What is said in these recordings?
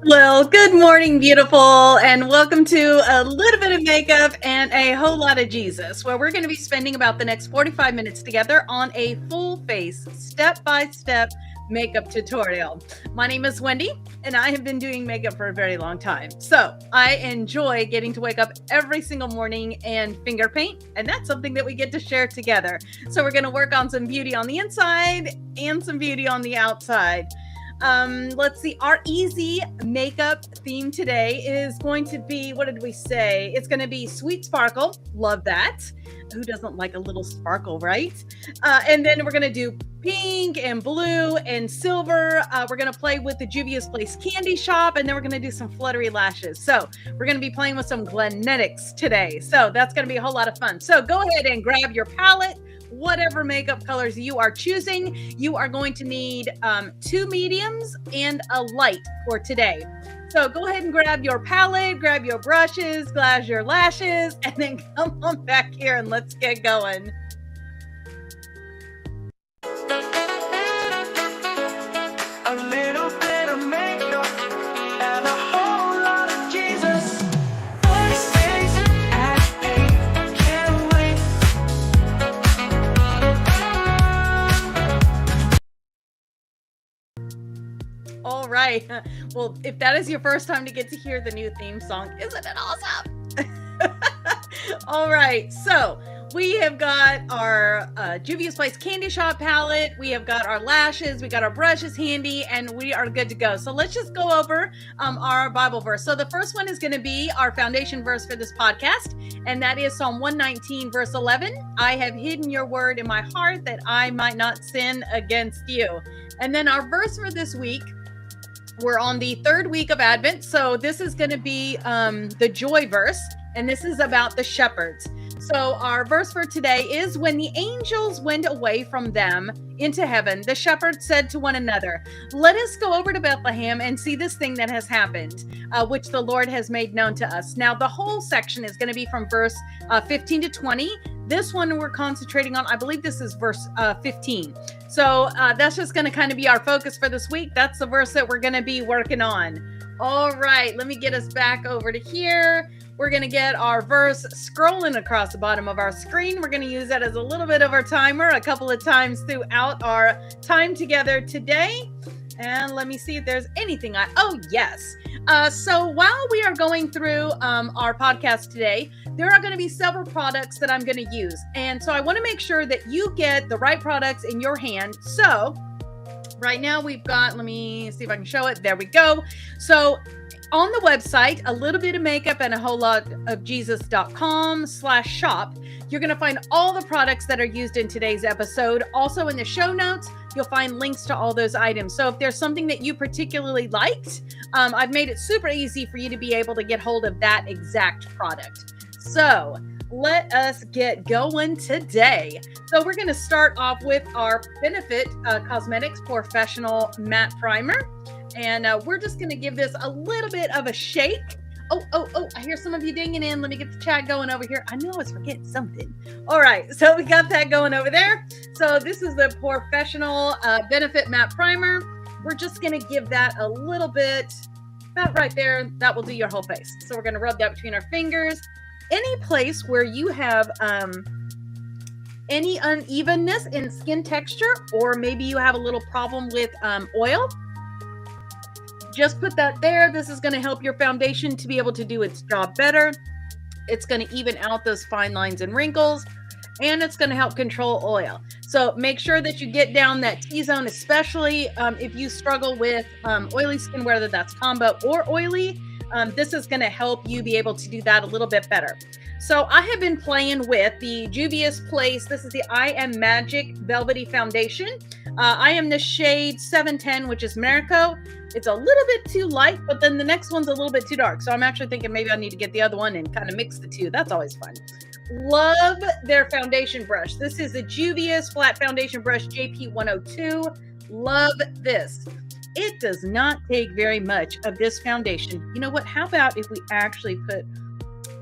Well, good morning, beautiful, and welcome to a little bit of makeup and a whole lot of Jesus, where we're going to be spending about the next 45 minutes together on a full face, step-by-step makeup tutorial. My name is Wendy, and I have been doing makeup for a very long time. So I enjoy getting to wake up every single morning and finger paint, and that's something that we get to share together. So we're going to work on some beauty on the inside and some beauty on the outside. Let's see, our easy makeup theme today is going to be, what did we say? It's going to be sweet sparkle. Love that. Who doesn't like a little sparkle, right? And then we're going to do pink and blue and silver. We're going to play with the Juvia's Place candy shop, and then we're going to do some fluttery lashes. So we're going to be playing with some Glenetics today. So that's going to be a whole lot of fun. So go ahead and grab your palette. Whatever makeup colors you are choosing, you are going to need 2 mediums and a light for today. So go ahead and grab your palette, grab your brushes, grab your lashes, and then come on back here and let's get going. A little bit of makeup and a whole lot of Jesus. Voices at me, can't wait. All right. Well, if that is your first time to get to hear the new theme song, isn't it awesome? All right. So we have got our Juvia's Place Candy Shop palette. We have got our lashes. We got our brushes handy, and we are good to go. So let's just go over our Bible verse. So the first one is going to be our foundation verse for this podcast, and that is Psalm 119, verse 11. I have hidden your word in my heart that I might not sin against you. And then our verse for this week, we're on the 3rd week of Advent. So this is going to be the joy verse, and this is about the shepherds. So our verse for today is, when the angels went away from them into heaven, the shepherds said to one another, let us go over to Bethlehem and see this thing that has happened, which the Lord has made known to us. Now, the whole section is going to be from verse 15 to 20. This one we're concentrating on, I believe this is verse 15. So that's just going to kind of be our focus for this week. That's the verse that we're going to be working on. All right, let me get us back over to here. We're going to get our verse scrolling across the bottom of our screen. We're going to use that as a little bit of our timer a couple of times throughout our time together today. And let me see if there's anything oh, yes. So while we are going through our podcast today, there are going to be several products that I'm going to use. And so I want to make sure that you get the right products in your hand. So right now we've got, let me see if I can show it. There we go. So on the website, a little bit of makeup and a whole lot of Jesus.com/shop, you're going to find all the products that are used in today's episode. Also in the show notes, you'll find links to all those items. So if there's something that you particularly liked, I've made it super easy for you to be able to get hold of that exact product. So let us get going today. So we're going to start off with our Benefit Cosmetics Professional Matte Primer. And we're just going to give this a little bit of a shake. Oh, I hear some of you dinging in. Let me get the chat going over here. I knew I was forgetting something. All right, so we got that going over there. So this is the Professional Benefit Matte Primer. We're just going to give that a little bit, about right there. That will do your whole face. So we're going to rub that between our fingers. Any place where you have any unevenness in skin texture, or maybe you have a little problem with oil, just put that there. This is going to help your foundation to be able to do its job better. It's going to even out those fine lines and wrinkles, and it's going to help control oil. So make sure that you get down that T-zone, especially if you struggle with oily skin, whether that's combo or oily. This is going to help you be able to do that a little bit better. So I have been playing with the Juvia's Place. This is the I Am Magic Velvety Foundation. I am the shade 710, which is Marico. It's a little bit too light, but then the next one's a little bit too dark. So I'm actually thinking maybe I need to get the other one and kind of mix the two. That's always fun. Love their foundation brush. This is the Juvia's Flat Foundation Brush JP102. Love this. It does not take very much of this foundation. You know what? How about if we actually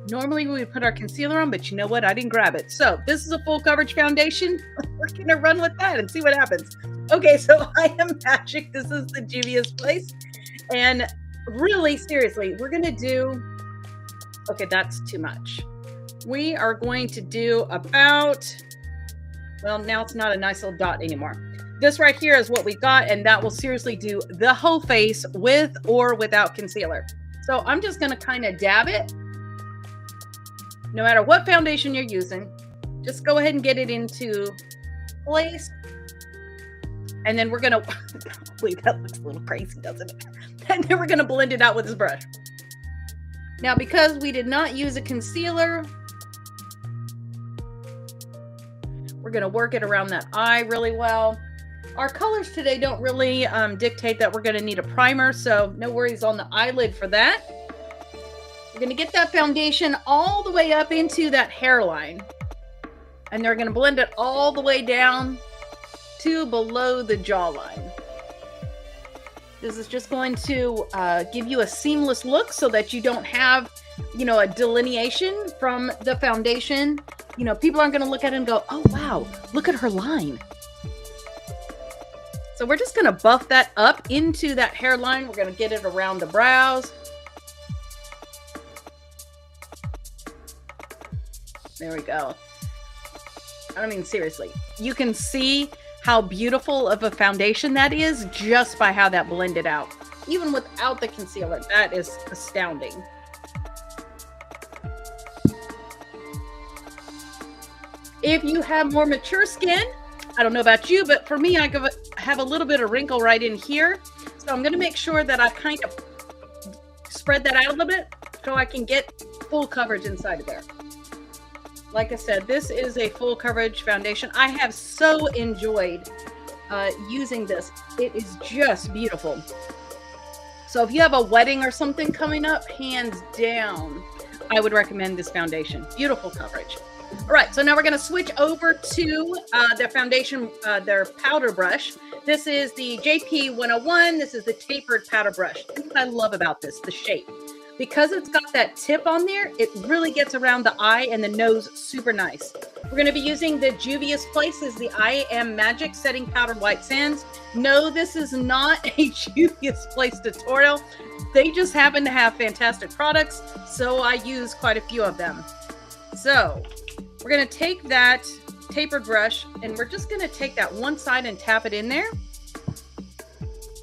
normally we would put our concealer on, but you know what? I didn't grab it. So this is a full coverage foundation. We're going to run with that and see what happens. Okay, so I Am Magic. This is the Juvia's Place. And really seriously, we're going to do, okay, that's too much. We are going to do about, well, now it's not a nice little dot anymore. This right here is what we got, and that will seriously do the whole face with or without concealer. So I'm just going to kind of dab it. No matter what foundation you're using, just go ahead and get it into place. And then we're going to, wait, that looks a little crazy, doesn't it? And then we're going to blend it out with this brush. Now, because we did not use a concealer, we're going to work it around that eye really well. Our colors today don't really dictate that we're going to need a primer, so no worries on the eyelid for that. We're going to get that foundation all the way up into that hairline. And they're going to blend it all the way down to below the jawline. This is just going to give you a seamless look so that you don't have, you know, a delineation from the foundation. You know, people aren't going to look at it and go, oh, wow, look at her line. So we're just going to buff that up into that hairline. We're going to get it around the brows. There we go. I mean, seriously, you can see how beautiful of a foundation that is just by how that blended out. Even without the concealer, that is astounding. If you have more mature skin, I don't know about you, but for me, I have a little bit of wrinkle right in here. So I'm going to make sure that I kind of spread that out a little bit so I can get full coverage inside of there. Like I said, this is a full coverage foundation. I have so enjoyed using this. It is just beautiful. So if you have a wedding or something coming up, hands down, I would recommend this foundation. Beautiful coverage. All right, so now we're going to switch over to their foundation, their powder brush. This is the JP 101. This is the tapered powder brush. That's what I love about this, the shape. Because it's got that tip on there, it really gets around the eye and the nose super nice. We're going to be using the Juvia's Places, the I Am Magic Setting Powder White Sands. No, this is not a Juvia's Place tutorial. They just happen to have fantastic products, so I use quite a few of them. So we're going to take that tapered brush, and we're just going to take that one side and tap it in there.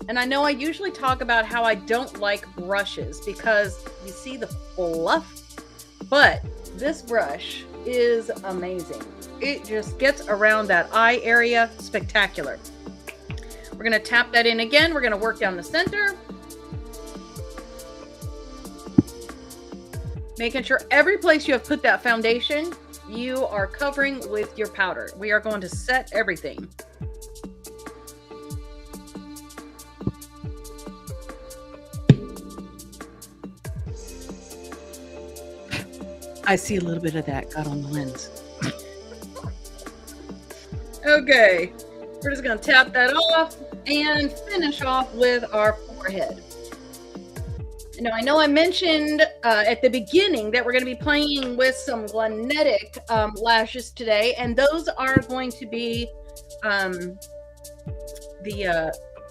And I know I usually talk about how I don't like brushes because you see the fluff, but this brush is amazing. It just gets around that eye area spectacular. We're going to tap that in again. We're going to work down the center. Making sure every place you have put that foundation, you are covering with your powder. We are going to set everything. I see a little bit of that got on the lens. Okay, we're just going to tap that off and finish off with our forehead. Now, I know I mentioned at the beginning that we're going to be playing with some Glenetic lashes today, and those are going to be the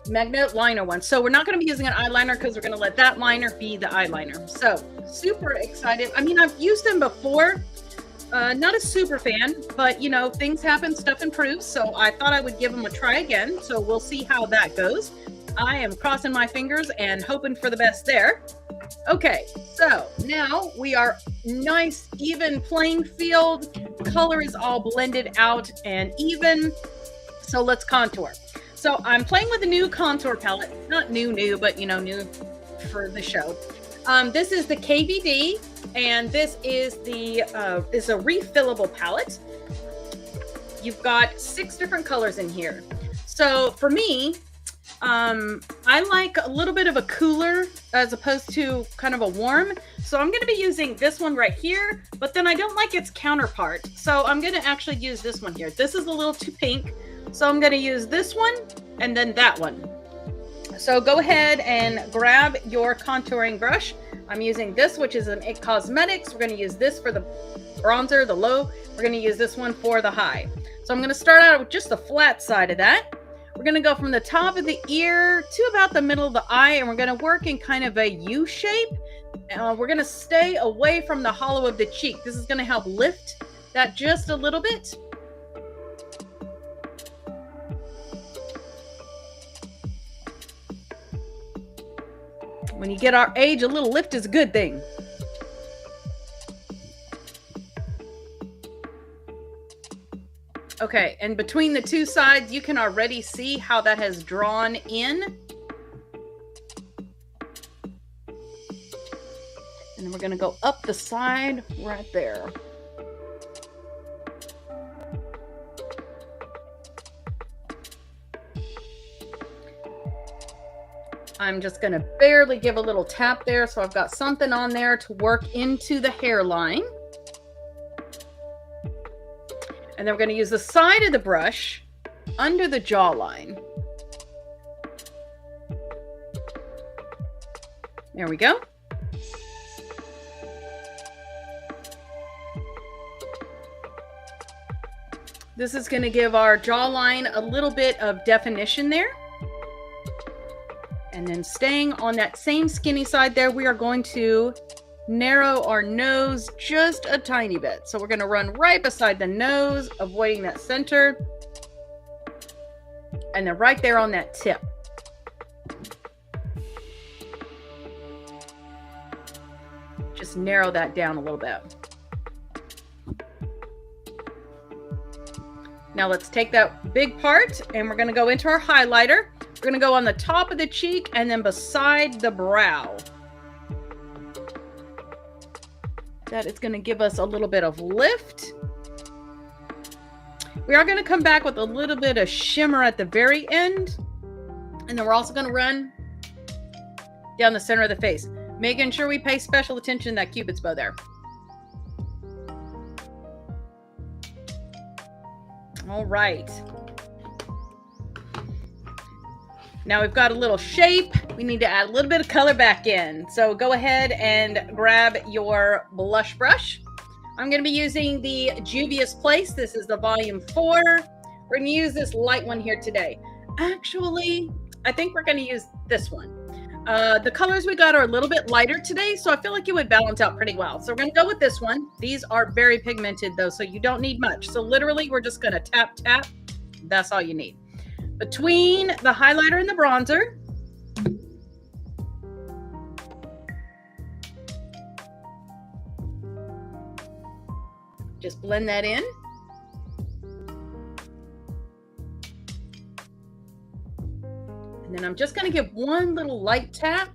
magnet liner one. So we're not going to be using an eyeliner because we're going to let that liner be the eyeliner. So super excited. I mean, I've used them before. Not a super fan, but you know, things happen, stuff improves. So I thought I would give them a try again. So we'll see how that goes. I am crossing my fingers and hoping for the best there. Okay, so now we are nice, even playing field. Color is all blended out and even. So let's contour. So I'm playing with a new contour palette. Not new, but you know, new for the show. This is the KVD, and this is the is a refillable palette. You've got 6 different colors in here. So for me, I like a little bit of a cooler as opposed to kind of a warm. So I'm going to be using this one right here, but then I don't like its counterpart. So I'm going to actually use this one here. This is a little too pink. So I'm going to use this one and then that one. So go ahead and grab your contouring brush. I'm using this, which is an IT Cosmetics. We're going to use this for the bronzer, the low. We're going to use this one for the high. So I'm going to start out with just the flat side of that. We're going to go from the top of the ear to about the middle of the eye, and we're going to work in kind of a U shape. We're going to stay away from the hollow of the cheek. This is going to help lift that just a little bit. When you get our age, a little lift is a good thing. Okay, and between the two sides, you can already see how that has drawn in. And then we're going to go up the side right there. I'm just going to barely give a little tap there, so I've got something on there to work into the hairline. And then we're going to use the side of the brush under the jawline. There we go. This is going to give our jawline a little bit of definition there. And then staying on that same skinny side there, we are going to narrow our nose just a tiny bit. So we're going to run right beside the nose, avoiding that center. And then right there on that tip. Just narrow that down a little bit. Now let's take that big part and we're going to go into our highlighter. We're going to go on the top of the cheek and then beside the brow. That is going to give us a little bit of lift. We are going to come back with a little bit of shimmer at the very end. And then we're also going to run down the center of the face, making sure we pay special attention to that Cupid's bow there. All right. Now we've got a little shape. We need to add a little bit of color back in. So go ahead and grab your blush brush. I'm going to be using the Juvia's Place. This is the volume 4. We're going to use this light one here today. Actually, I think we're going to use this one. The colors we got are a little bit lighter today, so I feel like it would balance out pretty well. So we're going to go with this one. These are very pigmented though, so you don't need much. So literally we're just going to tap, tap. That's all you need. Between the highlighter and the bronzer, just blend that in. And then I'm just going to give one little light tap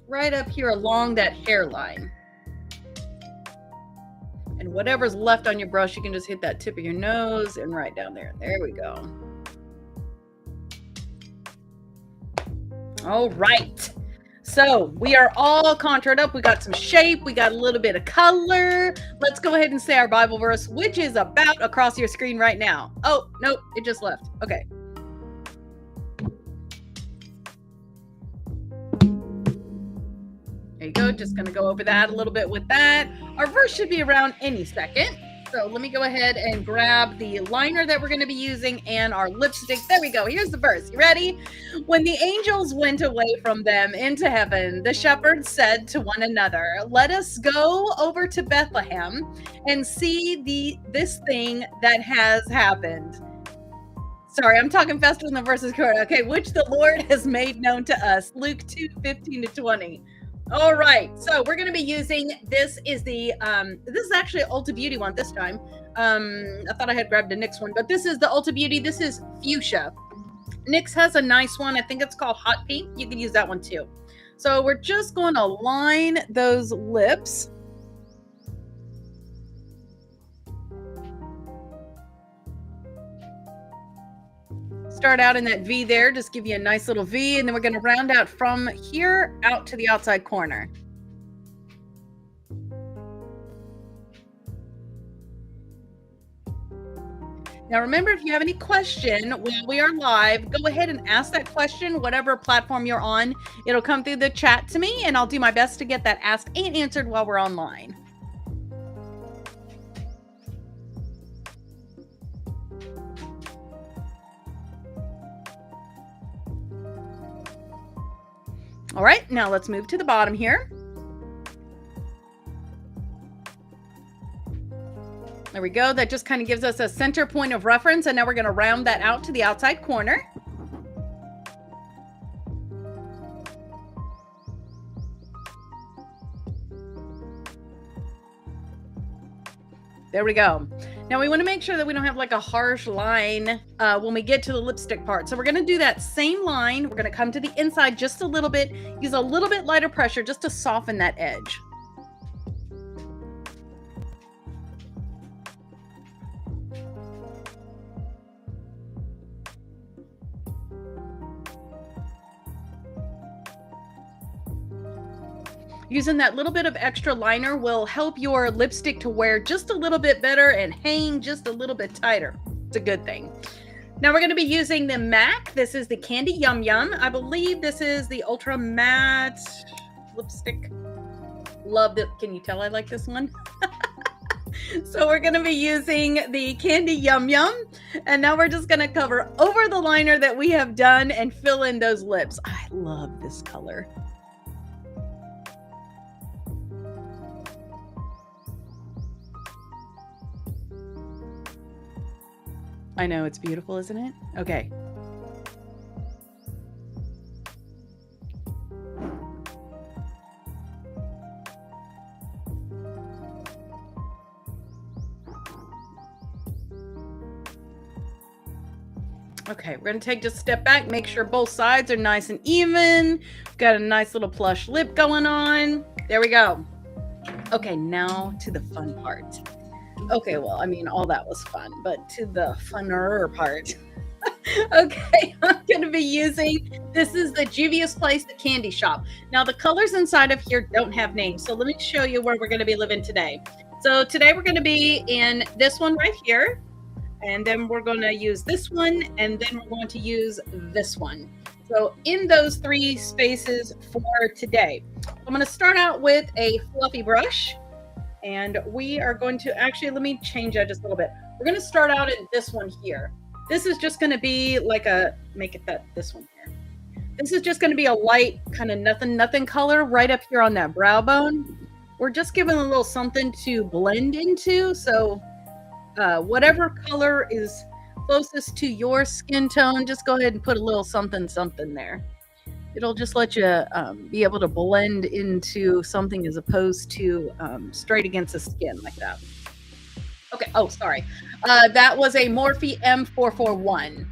right up here along that hairline. And whatever's left on your brush, you can just hit that tip of your nose and right down there. There we go. All right. So we are all contoured up. We got some shape. We got a little bit of color. Let's go ahead and say our Bible verse, which is about across your screen right now. Oh, nope. It just left. Okay. There you go. Just going to go over that a little bit with that. Our verse should be around any second. So let me go ahead and grab the liner that we're going to be using and our lipstick. There we go. Here's the verse. You ready? When the angels went away from them into heaven, the shepherds said to one another, "Let us go over to Bethlehem and see this thing that has happened." Sorry, I'm talking faster than the verse is correct. Okay, which the Lord has made known to us. Luke 2:15-20. All right, so we're going to be using, this is the, this is actually an Ulta Beauty one this time. I thought I had grabbed a NYX one, but this is the Ulta Beauty. This is fuchsia. NYX has a nice one. I think it's called Hot Pink. You can use that one too. So we're just going to line those lips. Start out in that V there, just give you a nice little V, and then we're going to round out from here out to the outside corner. Now remember, if you have any question while we are live, go ahead and ask that question, whatever platform you're on. It'll come through the chat to me, and I'll do my best to get that asked and answered while we're online. All right, now let's move to the bottom here. There we go. That just kind of gives us a center point of reference. And now we're going to round that out to the outside corner. There we go. Now we want to make sure that we don't have like a harsh line when we get to the lipstick part. So we're going to do that same line. We're going to come to the inside just a little bit, use a little bit lighter pressure just to soften that edge. Using that little bit of extra liner will help your lipstick to wear just a little bit better and hang just a little bit tighter. It's a good thing. Now we're going to be using the MAC. This is the Candy Yum Yum. I believe this is the Ultra Matte lipstick. Love it. Can you tell I like this one? So we're going to be using the Candy Yum Yum. And now we're just going to cover over the liner that we have done and fill in those lips. I love this color. I know, it's beautiful, isn't it? Okay. Okay, we're going to take just a step back, make sure both sides are nice and even. Got a nice little plush lip going on. There we go. Okay, now to the fun part. Okay, well, I mean, all that was fun, but to the funner part. Okay, I'm going to be using, this is the Juvia's Place, the candy shop. Now, the colors inside of here don't have names, so let me show you where we're going to be living today. So today we're going to be in this one right here, and then we're going to use this one, and then we're going to use this one. So in those three spaces for today, I'm going to start out with a fluffy brush. And we are going to actually, let me change that just a little bit. We're going to start out in this one here. This is just going to be like a, make it that, this one here. This is just going to be a light kind of nothing color right up here on that brow bone. We're just giving a little something to blend into. So whatever color is closest to your skin tone, just go ahead and put a little something there. It'll just let you be able to blend into something as opposed to straight against the skin like that. Okay. Oh, sorry. That was a Morphe M441.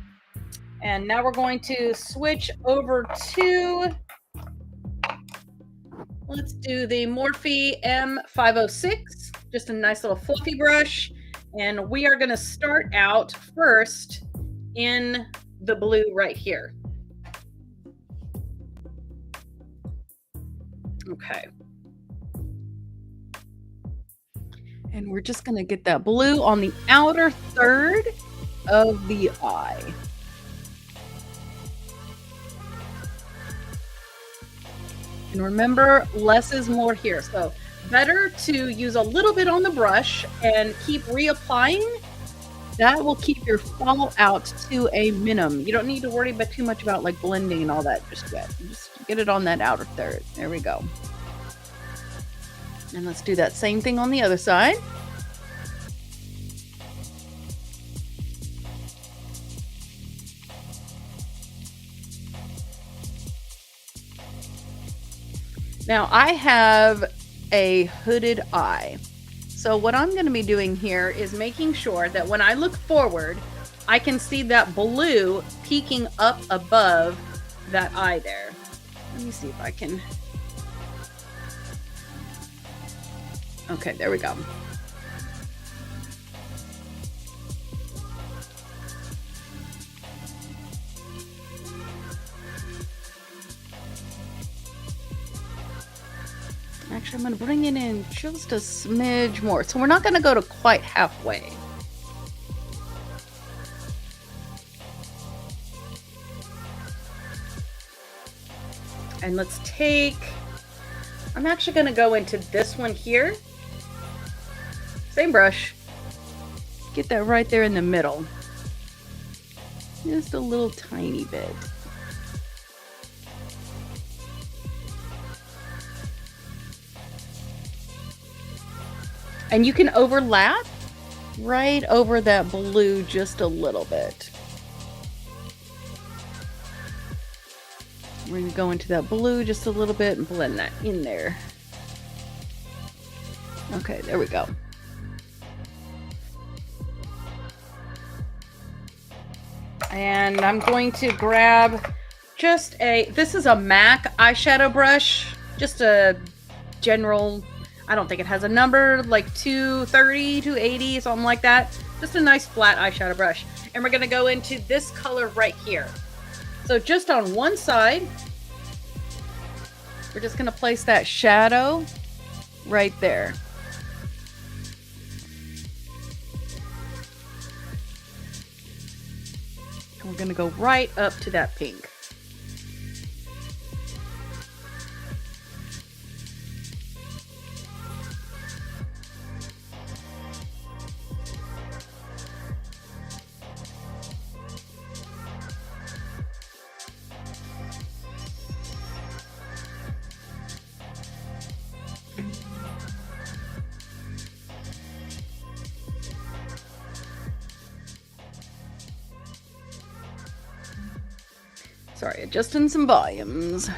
And now we're going to switch over to, let's do the Morphe M506. Just a nice little fluffy brush. And we are going to start out first in the blue right here. Okay. And we're just going to get that blue on the outer third of the eye. And remember, less is more here. So better to use a little bit on the brush and keep reapplying. That will keep your fallout to a minimum. You don't need to worry about too much about like blending and all that just yet. Just get it on that outer third. There we go. And let's do that same thing on the other side. Now I have a hooded eye. So what I'm going to be doing here is making sure that when I look forward, I can see that blue peeking up above that eye there. Let me see if I can. Okay, there we go. Actually, I'm going to bring it in just a smidge more. So we're not going to go to quite halfway. And let's take, I'm actually going to go into this one here. Same brush. Get that right there in the middle. Just a little tiny bit. And you can overlap right over that blue just a little bit. We're going to go into that blue just a little bit and blend that in there. Okay, there we go. And I'm going to grab just this is a MAC eyeshadow brush, just a general, I don't think it has a number, like 230, 280, something like that. Just a nice flat eyeshadow brush. And we're going to go into this color right here. So just on one side, we're just going to place that shadow right there. And we're going to go right up to that pink. Sorry, adjusting some volumes.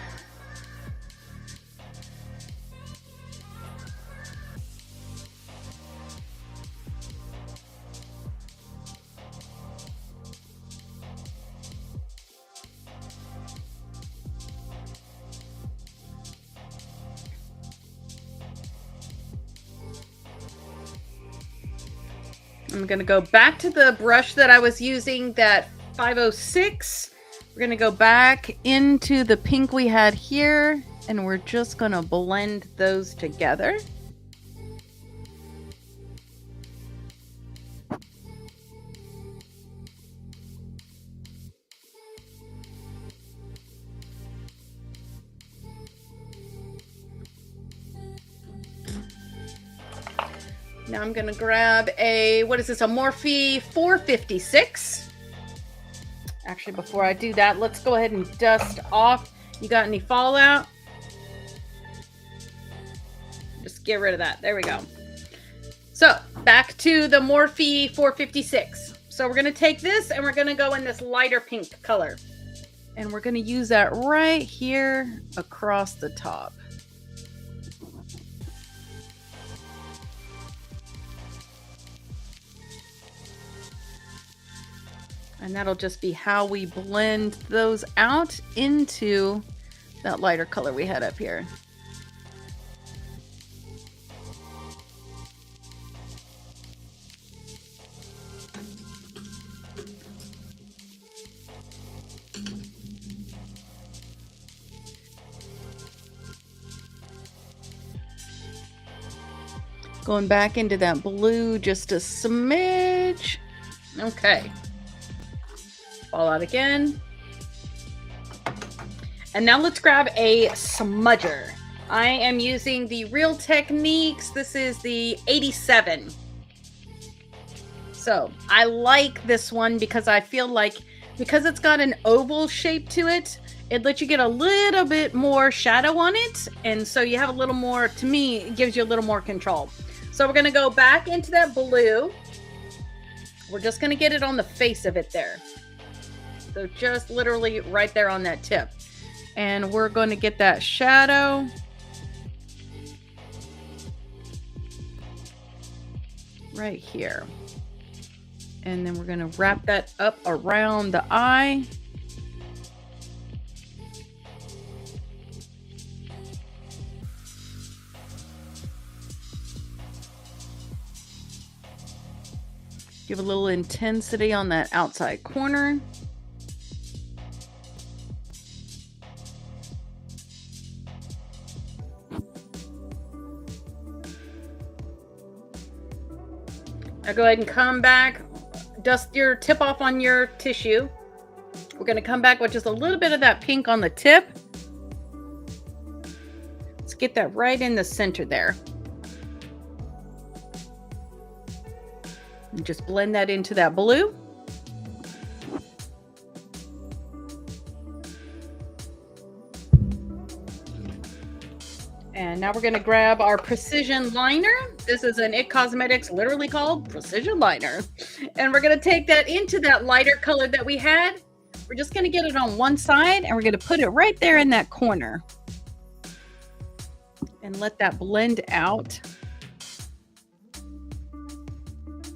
I'm going to go back to the brush that I was using, that 506. We're going to go back into the pink we had here, and we're just going to blend those together. Now I'm going to grab a, what is this, a Morphe 456. Actually, before I do that, let's go ahead and dust off. You got any fallout? Just get rid of that. There we go. So back to the Morphe 456. So we're going to take this and we're going to go in this lighter pink color. And we're going to use that right here across the top. And that'll just be how we blend those out into that lighter color we had up here. Going back into that blue just a smidge. Okay. All out again. And now let's grab a smudger. I am using the Real Techniques. This is the 87. So I like this one because I feel like, because it's got an oval shape to it, it lets you get a little bit more shadow on it. And so you have a little more, to me, it gives you a little more control. So we're going to go back into that blue. We're just going to get it on the face of it there. So just literally right there on that tip. And we're going to get that shadow. Right here. And then we're going to wrap that up around the eye. Give a little intensity on that outside corner. Now go ahead and come back, dust your tip off on your tissue. We're going to come back with just a little bit of that pink on the tip. Let's get that right in the center there. And just blend that into that blue. And now we're going to grab our precision liner. This is an IT Cosmetics, literally called precision liner. And we're going to take that into that lighter color that we had. We're just going to get it on one side and we're going to put it right there in that corner. And let that blend out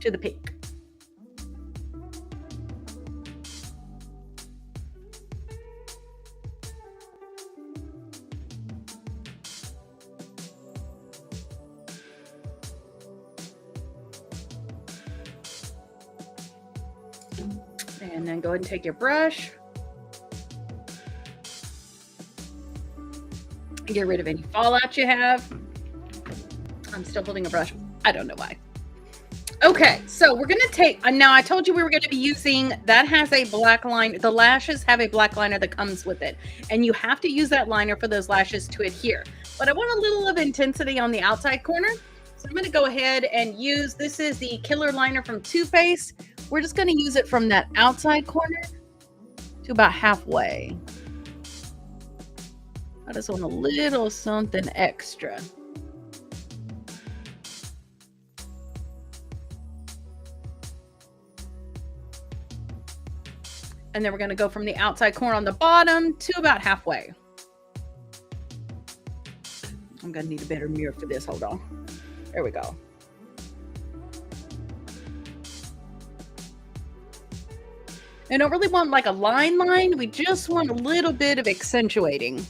to the pink. And then go ahead and take your brush. Get rid of any fallout you have. I'm still holding a brush. I don't know why. Okay, so we're going to take, now I told you we were going to be using, that has a black line. The lashes have a black liner that comes with it. And you have to use that liner for those lashes to adhere. But I want a little of intensity on the outside corner. So I'm going to go ahead and use, this is the Killer Liner from Too Faced. We're just going to use it from that outside corner to about halfway. I just want a little something extra. And then we're going to go from the outside corner on the bottom to about halfway. I'm going to need a better mirror for this. Hold on. There we go. I don't really want like a line. We just want a little bit of accentuating. Here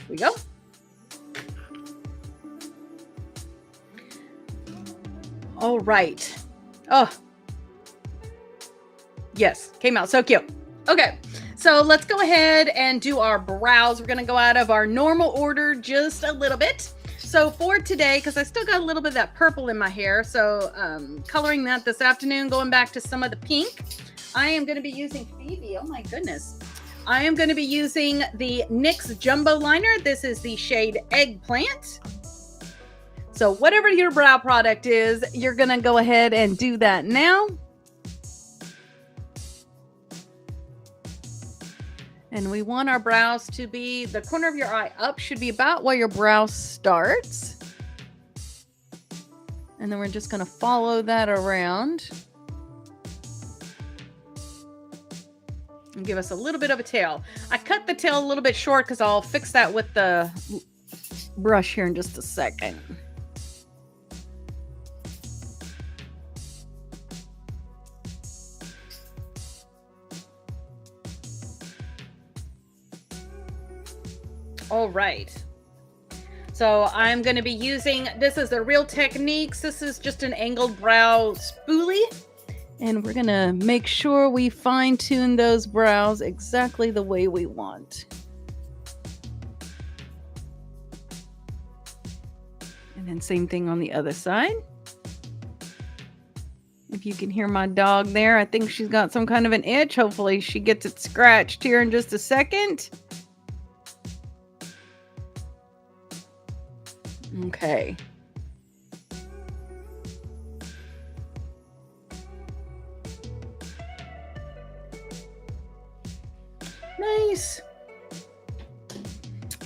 we go. All right. Oh, yes, came out so cute. Okay, so let's go ahead and do our brows. We're gonna go out of our normal order just a little bit. So for today, because I still got a little bit of that purple in my hair, so coloring that this afternoon, going back to some of the pink, I am gonna be using Phoebe. Oh my goodness. I am gonna be using the NYX Jumbo Liner. This is the shade Eggplant. So whatever your brow product is, you're gonna go ahead and do that now. And we want our brows to be, the corner of your eye up should be about where your brow starts. And then we're just gonna follow that around. And give us a little bit of a tail. I cut the tail a little bit short because I'll fix that with the brush here in just a second. All right. So I'm going to be using, this is the Real Techniques. This is just an angled brow spoolie. And we're going to make sure we fine tune those brows exactly the way we want. And then same thing on the other side. If you can hear my dog there, I think she's got some kind of an itch. Hopefully she gets it scratched here in just a second. Okay. Nice.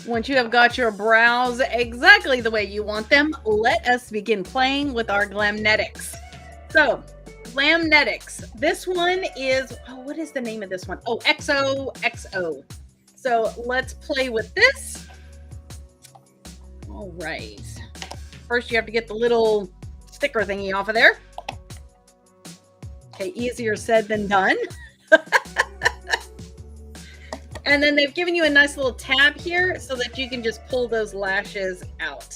Once you have got your brows exactly the way you want them, let us begin playing with our Glamnetics. So, Glamnetics. This one is, oh, what is the name of this one? Oh, XOXO. So, let's play with this. All right. First, you have to get the little sticker thingy off of there. Okay, easier said than done. And then they've given you a nice little tab here so that you can just pull those lashes out.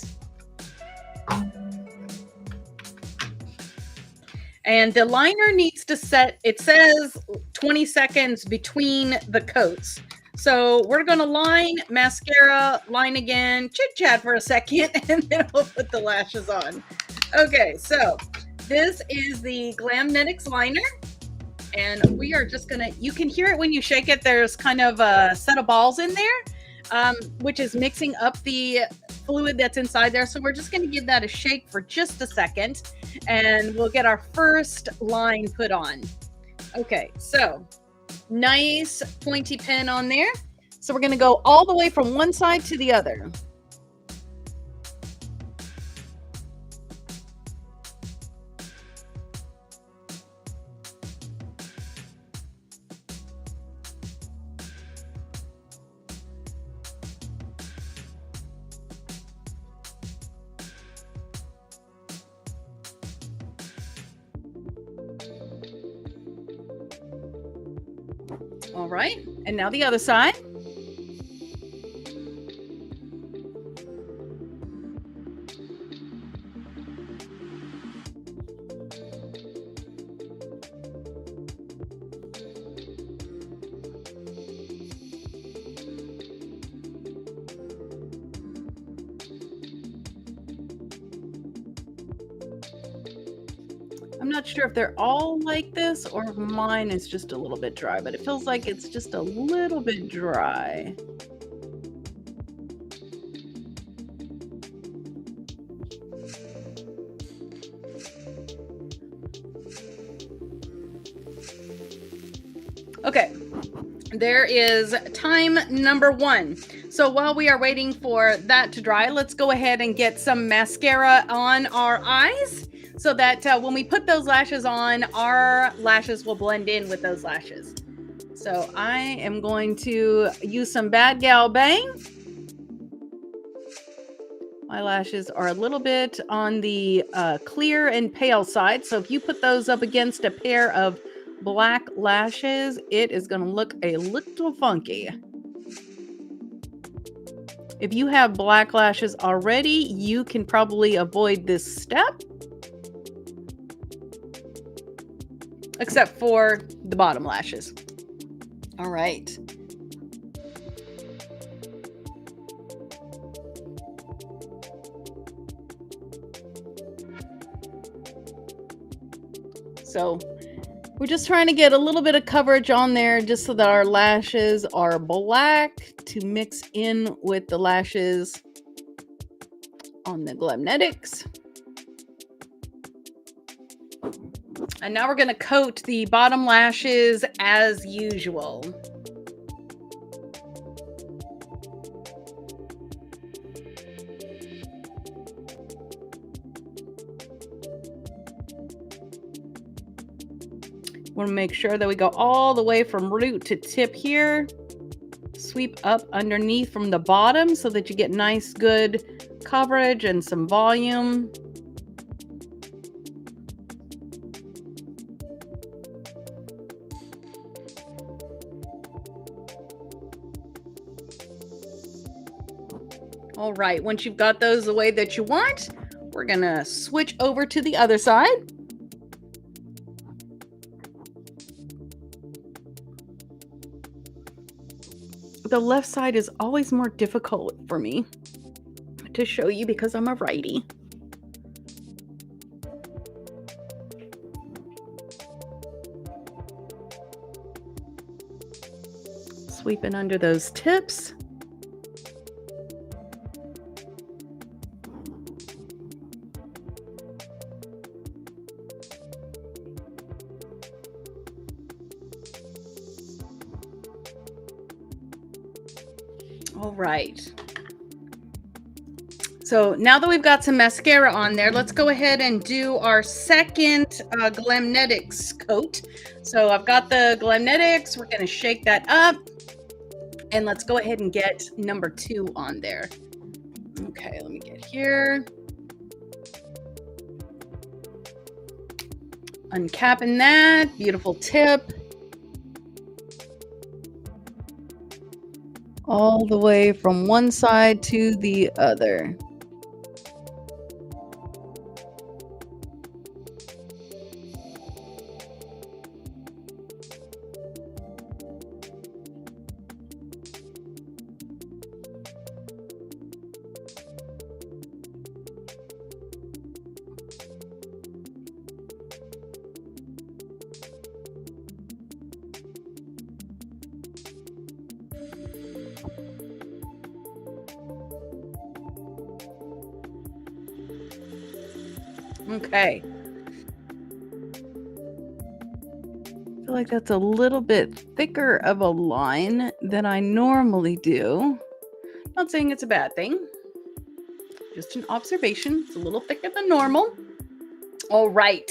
And the liner needs to set, it says 20 seconds between the coats. So we're going to line, mascara, line again, chit chat for a second, and then we'll put the lashes on. Okay, so this is the Glamnetics liner. And we are just going to, you can hear it when you shake it. There's kind of a set of balls in there, which is mixing up the fluid that's inside there. So we're just going to give that a shake for just a second, and we'll get our first line put on. Okay, so nice pointy pin on there. So we're going to go all the way from one side to the other. All right, and now the other side. I'm not sure if they're all like this or if mine is just a little bit dry, but it feels like it's just a little bit dry. Okay, there is time number 1. So while we are waiting for that to dry, let's go ahead and get some mascara on our eyes, so that when we put those lashes on, our lashes will blend in with those lashes. So I am going to use some Bad Gal Bang. My lashes are a little bit on the clear and pale side. So if you put those up against a pair of black lashes, it is going to look a little funky. If you have black lashes already, you can probably avoid this step. Except for the bottom lashes. All right. So we're just trying to get a little bit of coverage on there just so that our lashes are black to mix in with the lashes on the Glamnetics. And now we're going to coat the bottom lashes as usual. Want to make sure that we go all the way from root to tip here. Sweep up underneath from the bottom so that you get nice, good coverage and some volume. All right, once you've got those the way that you want, we're gonna switch over to the other side. The left side is always more difficult for me to show you because I'm a righty. Sweeping under those tips. All right. So now that we've got some mascara on there, let's go ahead and do our second Glamnetics coat. So I've got the Glamnetics. We're going to shake that up. And let's go ahead and get number 2 on there. Okay, let me get here. Uncapping that. Beautiful tip. All the way from one side to the other. Okay. I feel like that's a little bit thicker of a line than I normally do. Not saying it's a bad thing. Just an observation. It's a little thicker than normal. All right.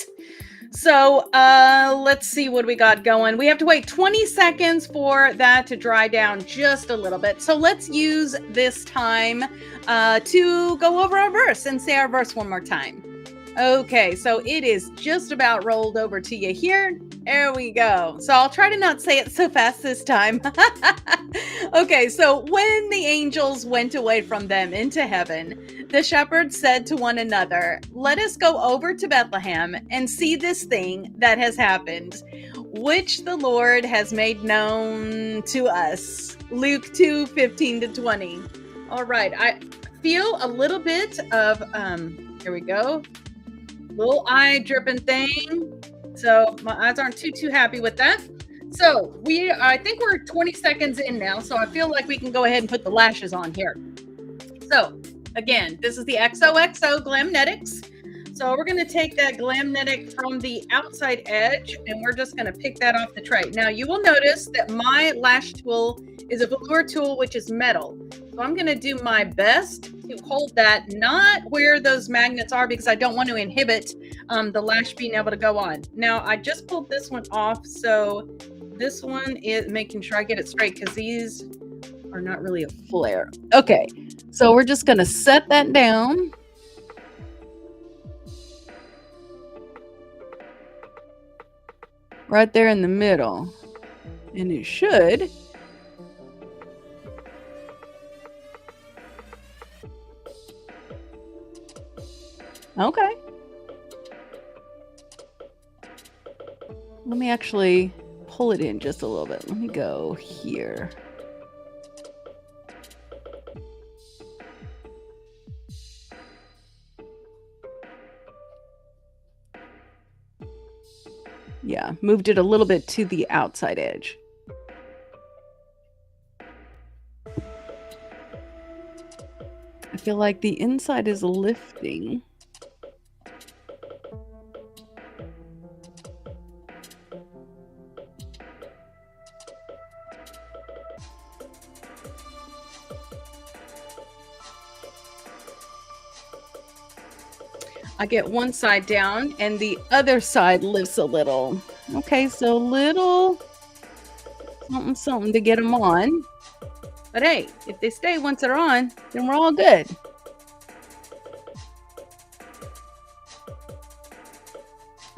So let's see what we got going. We have to wait 20 seconds for that to dry down just a little bit. So let's use this time to go over our verse and say our verse one more time. Okay, so it is just about rolled over to you here. There we go. So I'll try to not say it so fast this time. Okay, so when the angels went away from them into heaven, the shepherds said to one another, "Let us go over to Bethlehem and see this thing that has happened, which the Lord has made known to us." Luke 2:15-20. All right, I feel a little bit of, here we go. Little eye dripping thing. So my eyes aren't too happy with that. So I think we're 20 seconds in now. So I feel like we can go ahead and put the lashes on here. So again, this is the XOXO Glamnetics. So we're going to take that Glamnetic from the outside edge and we're just going to pick that off the tray. Now you will notice that my lash tool is a velour tool, which is metal. So I'm going to do my best to hold that not where those magnets are because I don't want to inhibit the lash being able to go on. Now I just pulled this one off. So this one is making sure I get it straight because these are not really a flare. Okay, so we're just going to set that down. Right there in the middle. And it should. Okay. Let me actually pull it in just a little bit. Let me go here. Yeah, moved it a little bit to the outside edge. I feel like the inside is lifting. I get one side down and the other side lifts a little. Okay, so little something to get them on. But hey, if they stay once they're on, then we're all good.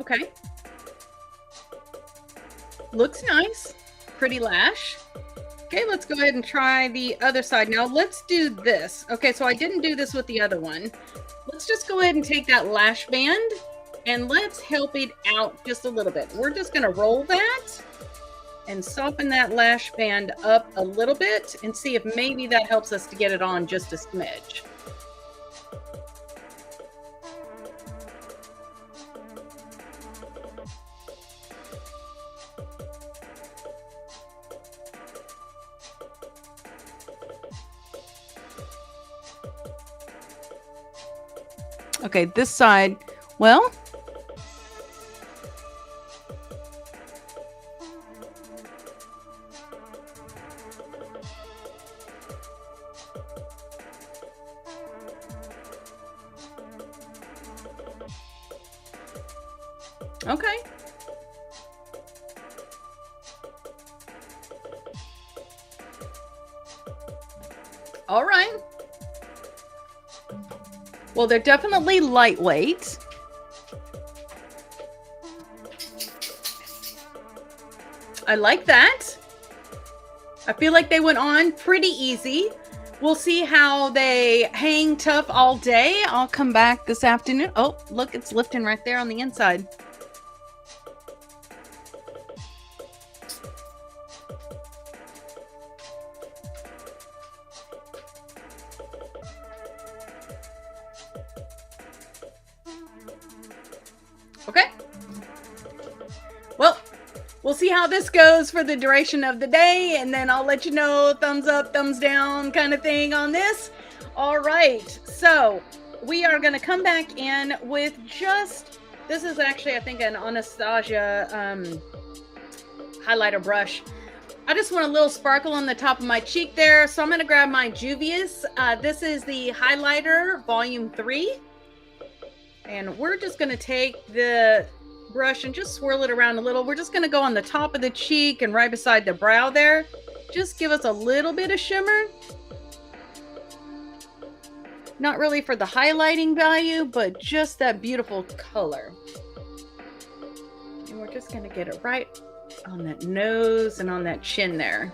Okay. Looks nice. Pretty lash. Okay, let's go ahead and try the other side. Now let's do this. Okay, so I didn't do this with the other one. Let's just go ahead and take that lash band and let's help it out just a little bit. We're just going to roll that and soften that lash band up a little bit and see if maybe that helps us to get it on just a smidge. Okay, this side, well, okay. All right. Well, they're definitely lightweight. I like that. I feel like they went on pretty easy. We'll see how they hang tough all day. I'll come back this afternoon. Oh, look, it's lifting right there on the inside. Okay. Well, we'll see how this goes for the duration of the day, and then I'll let you know thumbs up, thumbs down kind of thing on this. All right. So we are going to come back in with this is actually, I think, an Anastasia highlighter brush. I just want a little sparkle on the top of my cheek there. So I'm going to grab my Juvia's. This is the highlighter volume 3. And we're just going to take the brush and just swirl it around a little. We're just going to go on the top of the cheek and right beside the brow there. Just give us a little bit of shimmer. Not really for the highlighting value, but just that beautiful color. And we're just going to get it right on that nose and on that chin there.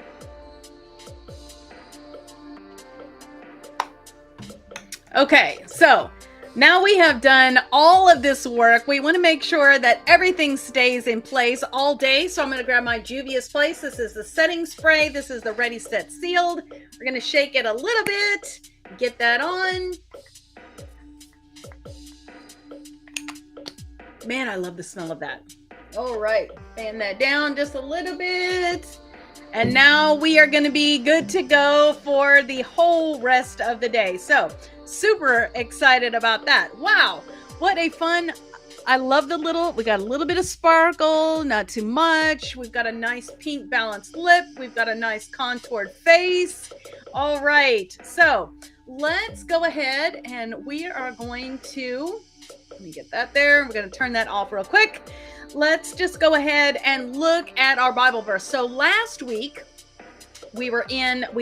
Okay, so now we have done all of this work. We want to make sure that everything stays in place all day. So I'm going to grab my Juvia's Place. This is the setting spray. This is the Ready, Set, Sealed. We're going to shake it a little bit. Get that on. Man, I love the smell of that. All right, fan that down just a little bit. And now we are going to be good to go for the whole rest of the day. So super excited about that. Wow, what a fun. I love we got a little bit of sparkle, not too much. We've got a nice pink balanced lip. We've got a nice contoured face. All right, so let's go ahead and we are going to, let me get that there. We're going to turn that off real quick. Let's just go ahead and look at our Bible verse. So last week we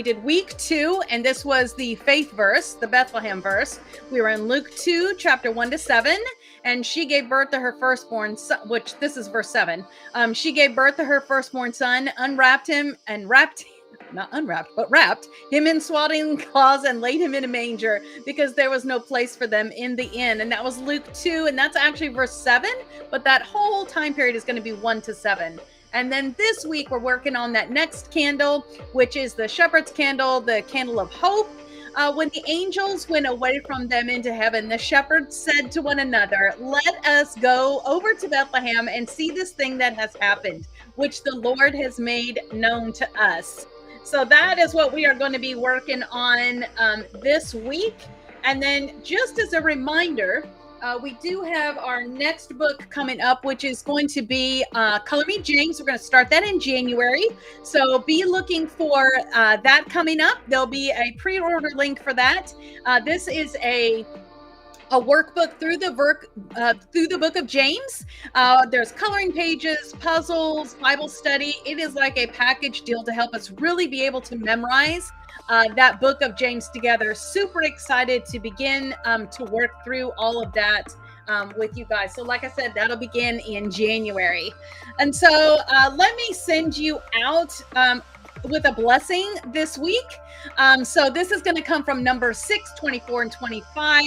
did week 2, and this was the faith verse, the Bethlehem verse. We were in Luke 2, chapter 1-7, and she gave birth to her firstborn son, which this is verse 7. She gave birth to her firstborn son, wrapped him in swaddling cloths and laid him in a manger because there was no place for them in the inn. And that was Luke 2, and that's actually verse 7, but that whole time period is going to be 1-7. And then this week we're working on that next candle, which is the shepherd's candle, the candle of hope. When the angels went away from them into heaven, the shepherds said to one another, "Let us go over to Bethlehem and see this thing that has happened, which the Lord has made known to us." So that is what we are going to be working on this week. And then just as a reminder, we do have our next book coming up, which is going to be Color Me James. We're going to start that in January. So be looking for that coming up. There'll be a pre-order link for that. This is a workbook through the book of James. There's coloring pages, puzzles, Bible study. It is like a package deal to help us really be able to memorize that book of James together. Super excited to begin to work through all of that with you guys. So like I said, that'll begin in January. And so let me send you out with a blessing this week. So this is going to come from Numbers 6, 24, and 25.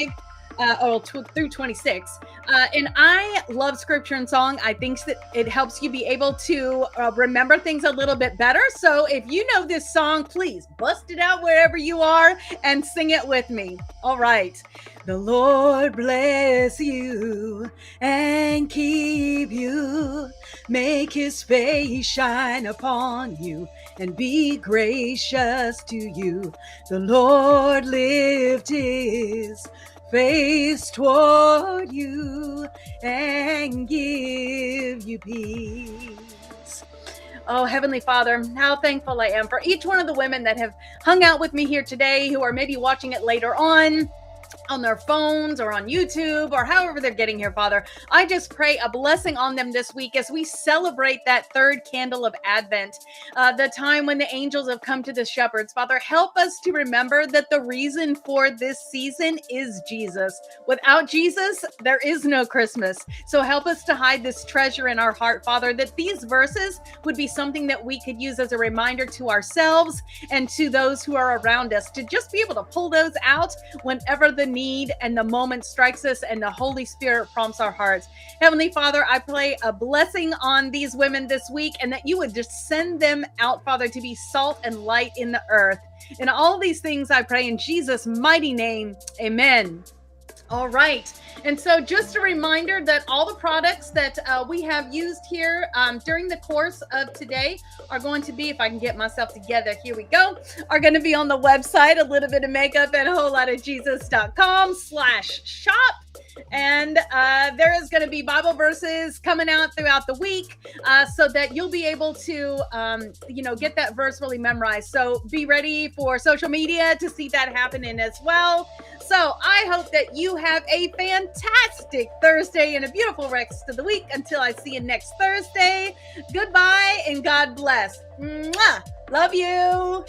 Through 26. And I love scripture and song. I think that it helps you be able to remember things a little bit better. So if you know this song, please bust it out wherever you are and sing it with me. All right. The Lord bless you and keep you. Make his face shine upon you and be gracious to you. The Lord lift his face toward you and give you peace. Oh, Heavenly Father, how thankful I am for each one of the women that have hung out with me here today, who are maybe watching it later on their phones or on YouTube or however they're getting here, Father. I just pray a blessing on them this week as we celebrate that third candle of Advent, the time when the angels have come to the shepherds. Father, help us to remember that the reason for this season is Jesus. Without Jesus, there is no Christmas. So help us to hide this treasure in our heart, Father, that these verses would be something that we could use as a reminder to ourselves and to those who are around us, to just be able to pull those out whenever the need and the moment strikes us and the Holy Spirit prompts our hearts. Heavenly Father, I pray a blessing on these women this week, and that you would just send them out, Father, to be salt and light in the earth. And all these things I pray in Jesus' mighty name. Amen. All right. And so, just a reminder that all the products that we have used here during the course of today are going to be, if I can get myself together, here we go, are going to be on the website, a little bit of makeup and a whole lot of Jesus.com/shop. And there is going to be Bible verses coming out throughout the week so that you'll be able to, get that verse really memorized. So be ready for social media to see that happening as well. So I hope that you have a fantastic Thursday and a beautiful rest of the week. Until I see you next Thursday, goodbye and God bless. Mwah! Love you.